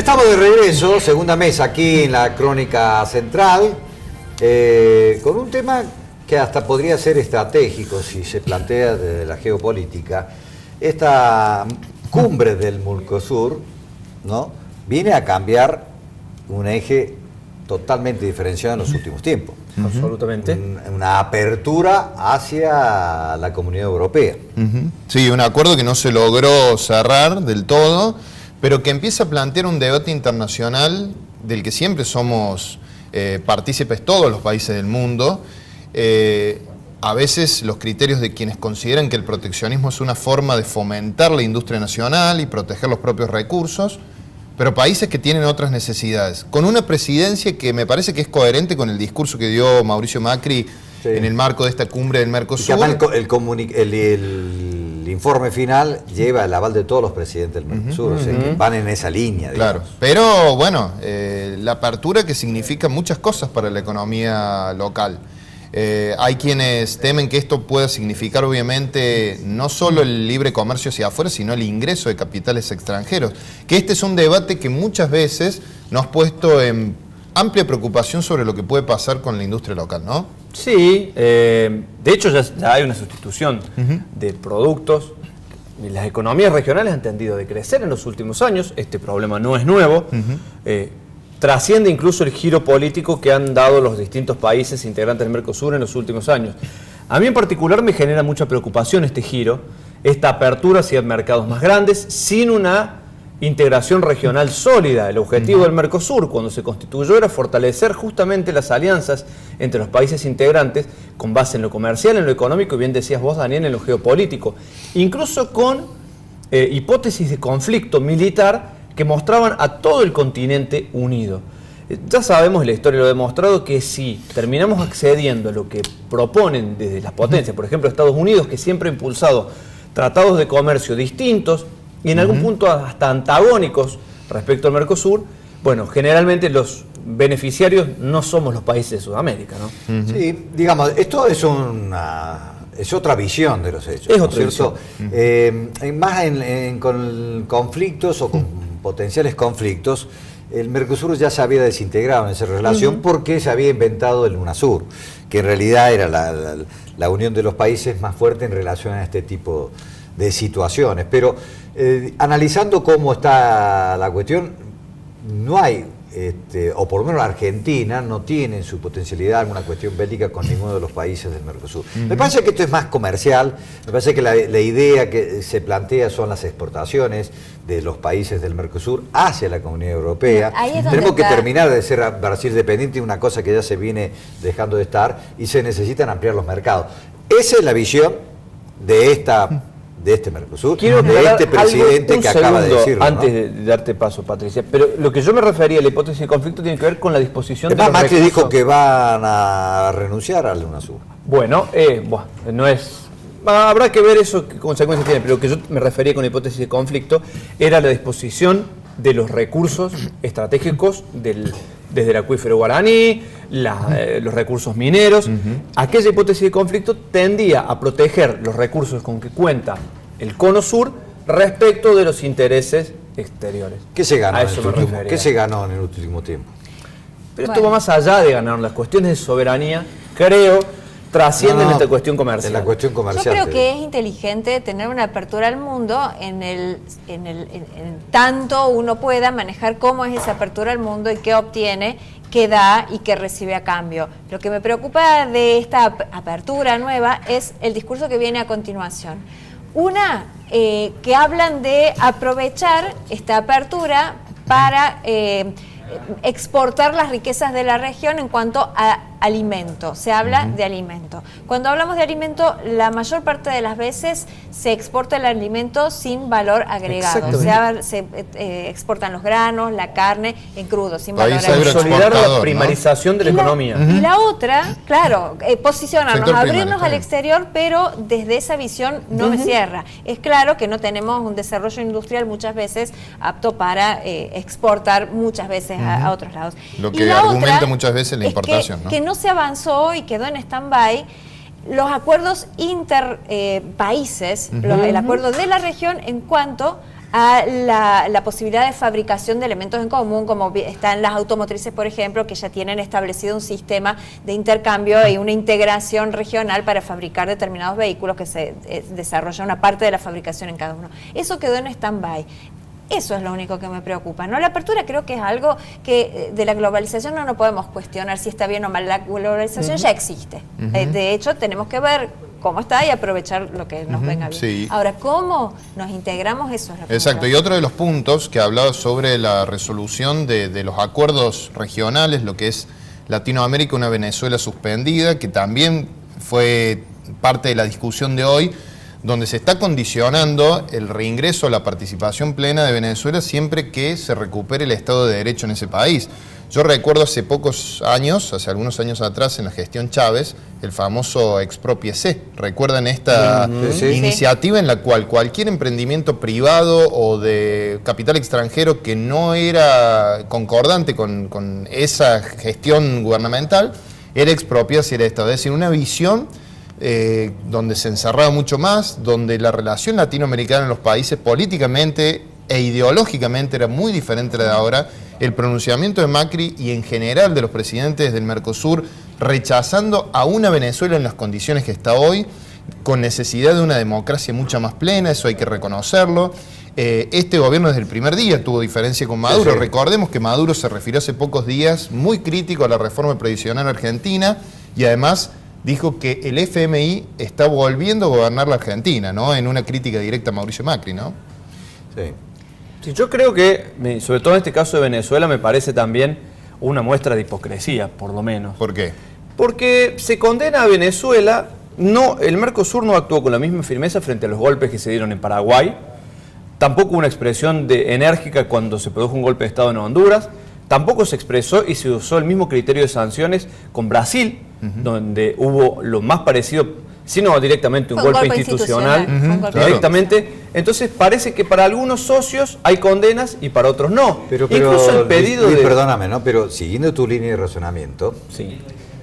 estamos de regreso, segunda mesa aquí en la Crónica Central, con un tema que hasta podría ser estratégico si se plantea desde la geopolítica. Esta cumbre del Mercosur, ¿no?, viene a cambiar un eje totalmente diferenciado en los últimos tiempos. Absolutamente. Una apertura hacia la Comunidad Europea. Sí, un acuerdo que no se logró cerrar del todo, pero que empieza a plantear un debate internacional del que siempre somos partícipes todos los países del mundo. A veces los criterios de quienes consideran que el proteccionismo es una forma de fomentar la industria nacional y proteger los propios recursos, pero países que tienen otras necesidades, con una presidencia que me parece que es coherente con el discurso que dio Mauricio Macri en el marco de esta cumbre del Mercosur. Y que el informe final lleva el aval de todos los presidentes del Mercosur, o sea, que van en esa línea. Claro, pero bueno, la apertura que significa muchas cosas para la economía local. Hay quienes temen que esto pueda significar obviamente no solo el libre comercio hacia afuera, sino el ingreso de capitales extranjeros. Que este es un debate que muchas veces nos ha puesto en amplia preocupación sobre lo que puede pasar con la industria local, ¿no? Sí, de hecho ya hay una sustitución de productos. Las economías regionales han tendido a crecer en los últimos años, este problema no es nuevo. Trasciende incluso el giro político que han dado los distintos países integrantes del Mercosur en los últimos años. A mí en particular me genera mucha preocupación este giro, esta apertura hacia mercados más grandes, sin una integración regional sólida. El objetivo del Mercosur, cuando se constituyó, era fortalecer justamente las alianzas entre los países integrantes con base en lo comercial, en lo económico y, bien decías vos, Daniel, en lo geopolítico. Incluso con hipótesis de conflicto militar que mostraban a todo el continente unido. Ya sabemos, y la historia lo ha demostrado, que si terminamos accediendo a lo que proponen desde las potencias, por ejemplo Estados Unidos, que siempre ha impulsado tratados de comercio distintos y en algún punto hasta antagónicos respecto al Mercosur, bueno, generalmente los beneficiarios no somos los países de Sudamérica, ¿no? Sí, digamos, esto es otra visión de los hechos, es ¿no otra es cierto? Más con conflictos o con potenciales conflictos, el Mercosur ya se había desintegrado en esa relación porque se había inventado el UNASUR, que en realidad era la unión de los países más fuerte en relación a este tipo de situaciones. Pero analizando cómo está la cuestión, no hay, o por lo menos la Argentina no tiene en su potencialidad alguna cuestión bélica con ninguno de los países del Mercosur. Me parece que esto es más comercial, me parece que la idea que se plantea son las exportaciones de los países del Mercosur hacia la Comunidad Europea. Tenemos que terminar de ser Brasil dependiente, una cosa que ya se viene dejando de estar, y se necesitan ampliar los mercados. Esa es la visión de este Mercosur, de este presidente que acaba de decirlo, antes ¿no? de darte paso, Patricia, pero lo que yo me refería a la hipótesis de conflicto tiene que ver con la disposición de los Macri recursos. dijo que van a renunciar al UNASUR. Bueno, no es... Habrá que ver eso, qué consecuencias tiene, pero lo que yo me refería con la hipótesis de conflicto era la disposición de los recursos estratégicos desde el acuífero guaraní, los recursos mineros. Aquella hipótesis de conflicto tendía a proteger los recursos con que cuenta el Cono Sur respecto de los intereses exteriores. ¿Qué se ganó, ¿Qué se ganó en el último tiempo? Pero esto va más allá de ganar. Las cuestiones de soberanía, creo, trascienden esta cuestión comercial. En la cuestión comercial. Yo creo que es inteligente tener una apertura al mundo en tanto uno pueda manejar cómo es esa apertura al mundo y qué obtiene, qué da y qué recibe a cambio. Lo que me preocupa de esta apertura nueva es el discurso que viene a continuación. Que hablan de aprovechar esta apertura para exportar las riquezas de la región en cuanto a alimento. Se habla de alimento. Cuando hablamos de alimento, la mayor parte de las veces se exporta el alimento sin valor agregado. Se exportan los granos, la carne en crudo, sin valor agregado. Consolidar la primarización de la economía. Y la otra, claro, posicionarnos, abrirnos al exterior, pero desde esa visión no me cierra. Es claro que no tenemos un desarrollo industrial muchas veces apto para exportar muchas veces a otros lados. Lo que argumenta muchas veces la importación, que no se avanzó y quedó en stand-by los acuerdos interpaíses, el acuerdo de la región en cuanto a la posibilidad de fabricación de elementos en común, como están las automotrices, por ejemplo, que ya tienen establecido un sistema de intercambio y una integración regional para fabricar determinados vehículos, que se desarrolla una parte de la fabricación en cada uno. Eso quedó en stand-by. Eso es lo único que me preocupa, ¿no? La apertura creo que es algo que de la globalización no podemos cuestionar si está bien o mal. La globalización ya existe. De hecho, tenemos que ver cómo está y aprovechar lo que nos venga bien. Sí. Ahora, ¿cómo nos integramos? Eso es lo que Exacto, me y otro de los puntos que hablaba sobre la resolución de los acuerdos regionales, lo que es Latinoamérica, una Venezuela suspendida, que también fue parte de la discusión de hoy, donde se está condicionando el reingreso a la participación plena de Venezuela siempre que se recupere el Estado de Derecho en ese país. Yo recuerdo hace pocos años, hace algunos años atrás, en la gestión Chávez, el famoso Expropiese. ¿Recuerdan esta iniciativa en la cual cualquier emprendimiento privado o de capital extranjero que no era concordante con esa gestión gubernamental era expropiado hacia el Estado? Es decir, una visión donde se encerraba mucho más, donde la relación latinoamericana en los países políticamente e ideológicamente era muy diferente a la de ahora. El pronunciamiento de Macri y en general de los presidentes del Mercosur rechazando a una Venezuela en las condiciones que está hoy, con necesidad de una democracia mucho más plena, eso hay que reconocerlo. Este gobierno desde el primer día tuvo diferencia con Maduro. Sí, sí. Recordemos que Maduro se refirió hace pocos días muy crítico a la reforma previsional argentina y además dijo que el FMI está volviendo a gobernar la Argentina, ¿no? En una crítica directa a Mauricio Macri, ¿no? Sí. Sí, yo creo que, sobre todo en este caso de Venezuela, me parece también una muestra de hipocresía, por lo menos. ¿Por qué? Porque se condena a Venezuela, el Mercosur no actuó con la misma firmeza frente a los golpes que se dieron en Paraguay, tampoco hubo una expresión enérgica cuando se produjo un golpe de Estado en Honduras, tampoco se expresó y se usó el mismo criterio de sanciones con Brasil, donde hubo lo más parecido, sino directamente un golpe institucional directamente. Entonces parece que para algunos socios hay condenas y para otros no. Pero incluso el pedido Luis, perdóname, ¿no? Pero siguiendo tu línea de razonamiento, sí,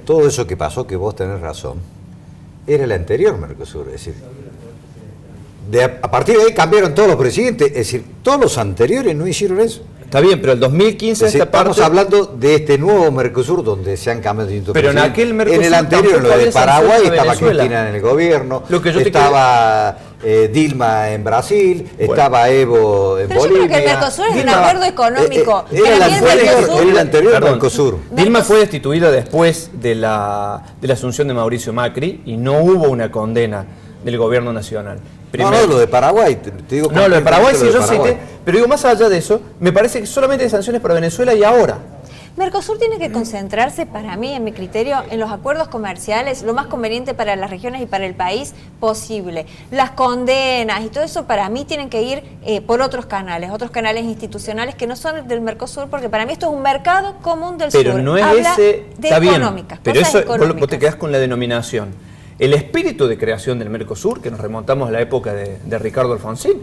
todo eso que pasó, que vos tenés razón, era el anterior Mercosur. Es decir, a partir de ahí cambiaron todos los presidentes, es decir, todos los anteriores no hicieron eso. Está bien, pero el 2015 es decir, esta parte... Estamos hablando de este nuevo Mercosur donde se han cambiado distintos pero presidentes. En aquel Mercosur, en el anterior, lo de Paraguay, estaba Venezuela. Cristina en el gobierno, Lo que yo estaba Dilma en Brasil, estaba Evo en pero Bolivia. Yo creo que el Mercosur es un acuerdo económico. Era el anterior Mercosur. Dilma fue destituida después de la asunción de Mauricio Macri y no hubo una condena del gobierno nacional. Primero. No, lo de Paraguay, te digo. No, lo de Paraguay sí yo cité, pero digo, más allá de eso, me parece que solamente hay sanciones para Venezuela y ahora. Mercosur tiene que concentrarse, para mí, en mi criterio, en los acuerdos comerciales, lo más conveniente para las regiones y para el país posible. Las condenas y todo eso, para mí, tienen que ir por otros canales institucionales que no son el del Mercosur, porque para mí esto es un mercado común del sur. Pero no es habla ese, de está bien, económicas, pero eso económicas. Vos te quedás con la denominación. El espíritu de creación del Mercosur, que nos remontamos a la época de Ricardo Alfonsín,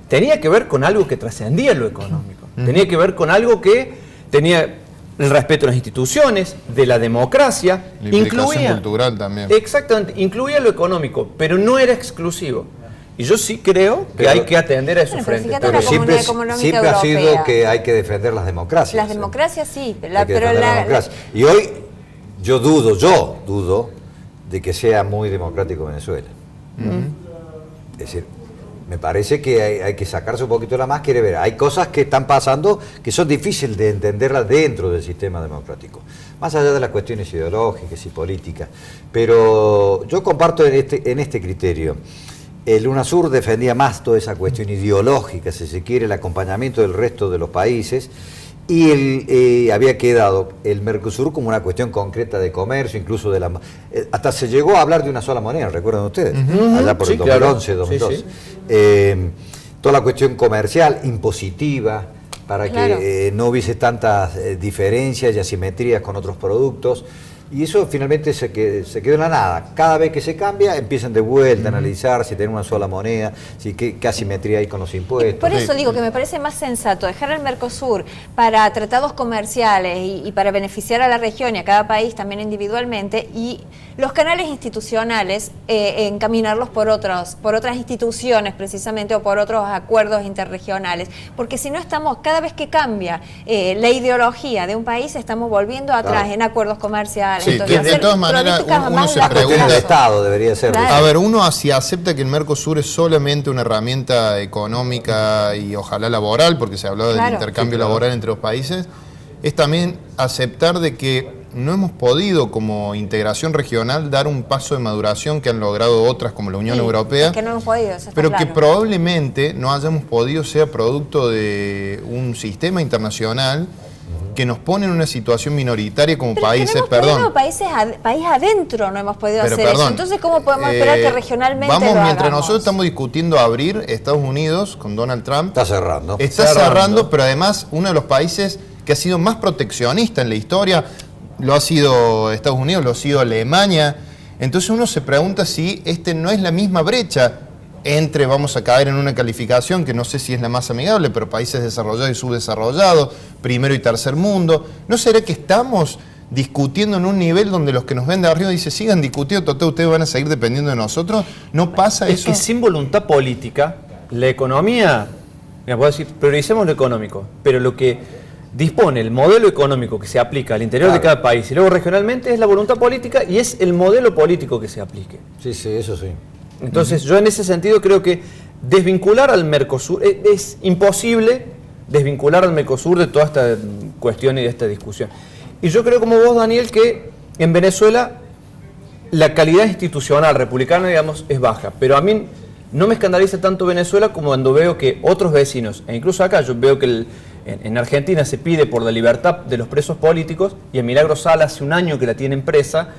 tenía que ver con algo que trascendía lo económico. Tenía que ver con algo que tenía el respeto a las instituciones, de la democracia. La implicación cultural también. Exactamente, incluía lo económico, pero no era exclusivo. Y yo sí creo que hay que atender a esos frentes. Pero siempre ha sido que hay que defender las democracias. Las democracias sí, y hoy yo dudo de que sea muy democrático Venezuela. Es decir, me parece que hay que sacarse un poquito la máscara y ver. Hay cosas que están pasando que son difíciles de entenderlas dentro del sistema democrático, más allá de las cuestiones ideológicas y políticas. Pero yo comparto en este criterio. El UNASUR defendía más toda esa cuestión ideológica, si se quiere, el acompañamiento del resto de los países, y había quedado el Mercosur como una cuestión concreta de comercio, incluso hasta se llegó a hablar de una sola moneda, ¿recuerdan ustedes? Allá por el 2011, 2012. Sí, sí. Toda la cuestión comercial, impositiva, para que no hubiese tantas diferencias y asimetrías con otros productos. Y eso finalmente se quedó en la nada. Cada vez que se cambia, empiezan de vuelta a analizar si tienen una sola moneda, si qué asimetría hay con los impuestos. Por eso digo que me parece más sensato dejar el Mercosur para tratados comerciales y para beneficiar a la región y a cada país también individualmente, y los canales institucionales encaminarlos por otras instituciones precisamente, o por otros acuerdos interregionales, porque si no estamos, cada vez que cambia la ideología de un país, estamos volviendo atrás en acuerdos comerciales. Sí, Entonces, de todas maneras uno se La cuestión pregunta... del Estado debería ser. Claro. A ver, uno si acepta que el Mercosur es solamente una herramienta económica y ojalá laboral, porque se habló del intercambio laboral entre los países, es también aceptar de que no hemos podido como integración regional dar un paso de maduración que han logrado otras como la Unión Europea, es que no hemos podido, eso está pero claro. que probablemente no hayamos podido sea producto de un sistema internacional que nos pone en una situación minoritaria como Pero países, es que no hemos podido, país adentro no hemos podido hacer eso. Entonces, ¿cómo podemos esperar que regionalmente vamos, lo mientras hagamos? nosotros estamos discutiendo abrir Estados Unidos con Donald Trump, Está cerrando. está cerrando, pero además uno de los países que ha sido más proteccionista en la historia, lo ha sido Estados Unidos, lo ha sido Alemania. Entonces uno se pregunta si no es la misma brecha entre, vamos a caer en una calificación que no sé si es la más amigable, pero países desarrollados y subdesarrollados, primero y tercer mundo. ¿No será que estamos discutiendo en un nivel donde los que nos ven de arriba dicen, sigan discutiendo, total, ustedes van a seguir dependiendo de nosotros? ¿No pasa eso? Es que sin voluntad política, la economía, mira, puedo decir, prioricemos lo económico, pero lo que dispone el modelo económico que se aplica al interior de cada país y luego regionalmente es la voluntad política y es el modelo político que se aplique. Sí, eso sí. Entonces yo en ese sentido creo que desvincular al Mercosur, es imposible desvincular al Mercosur de toda esta cuestión y de esta discusión. Y yo creo como vos, Daniel, que en Venezuela la calidad institucional republicana, digamos, es baja, pero a mí no me escandaliza tanto Venezuela como cuando veo que otros vecinos, e incluso acá yo veo que en Argentina se pide por la libertad de los presos políticos y a Milagro Sala hace un año que la tienen presa,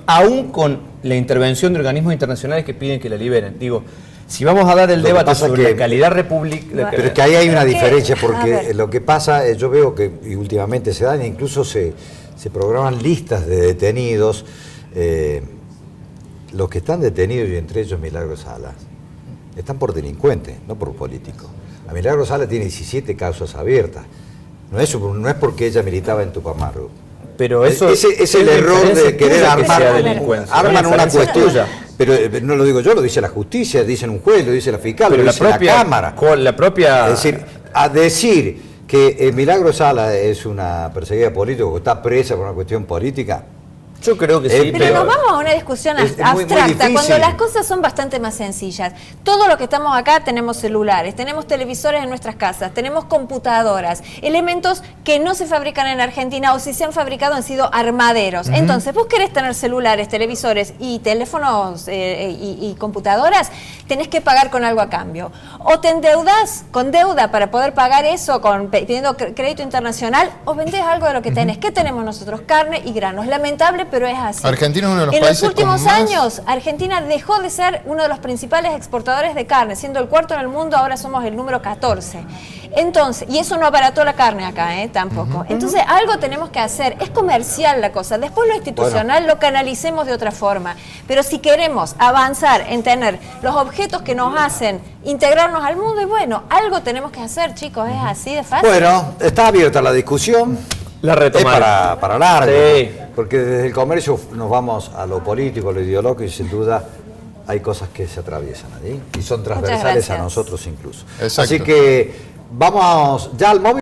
aún con la intervención de organismos internacionales que piden que la liberen. Digo, si vamos a dar el debate sobre la calidad republicana... Pero es que ahí hay una diferencia, porque lo que pasa, yo veo que y últimamente se dan, incluso se programan listas de detenidos, los que están detenidos, y entre ellos Milagro Sala, están por delincuentes, no por políticos. A Milagro Sala tiene 17 causas abiertas. No es porque ella militaba en Tupamaru. Pero eso es el error de querer armar una cuestión. Pero no lo digo yo, lo dice la justicia, dicen un juez, lo dice la fiscal, lo dice la Cámara. Es decir, a decir que Milagro Sala es una perseguida política, que está presa por una cuestión política. Yo creo que sí, pero nos vamos a una discusión abstracta, muy cuando las cosas son bastante más sencillas. Todos los que estamos acá tenemos celulares, tenemos televisores en nuestras casas, tenemos computadoras, elementos que no se fabrican en Argentina, o si se han fabricado han sido armaderos. Entonces, vos querés tener celulares, televisores y teléfonos y computadoras, tenés que pagar con algo a cambio. O te endeudás con deuda para poder pagar eso pidiendo crédito internacional, o vendés algo de lo que tenés. ¿Qué tenemos nosotros? Carne y granos. Lamentable, pero es así. Argentina es uno de los países. países En los últimos con más... años, Argentina dejó de ser uno de los principales exportadores de carne, siendo el cuarto en el mundo, ahora somos el número 14. Entonces, y eso no abarató la carne acá, tampoco. Entonces, algo tenemos que hacer. Es comercial la cosa. Después lo institucional lo canalicemos de otra forma. Pero si queremos avanzar en tener los objetos que nos hacen integrarnos al mundo, y bueno, algo tenemos que hacer, chicos. Es así de fácil. Bueno, está abierta la discusión. La retomar. Es para largo, sí. Porque desde el comercio nos vamos a lo político, a lo ideológico, y sin duda hay cosas que se atraviesan allí y son transversales a nosotros incluso. Exacto. Así que vamos ya al móvil.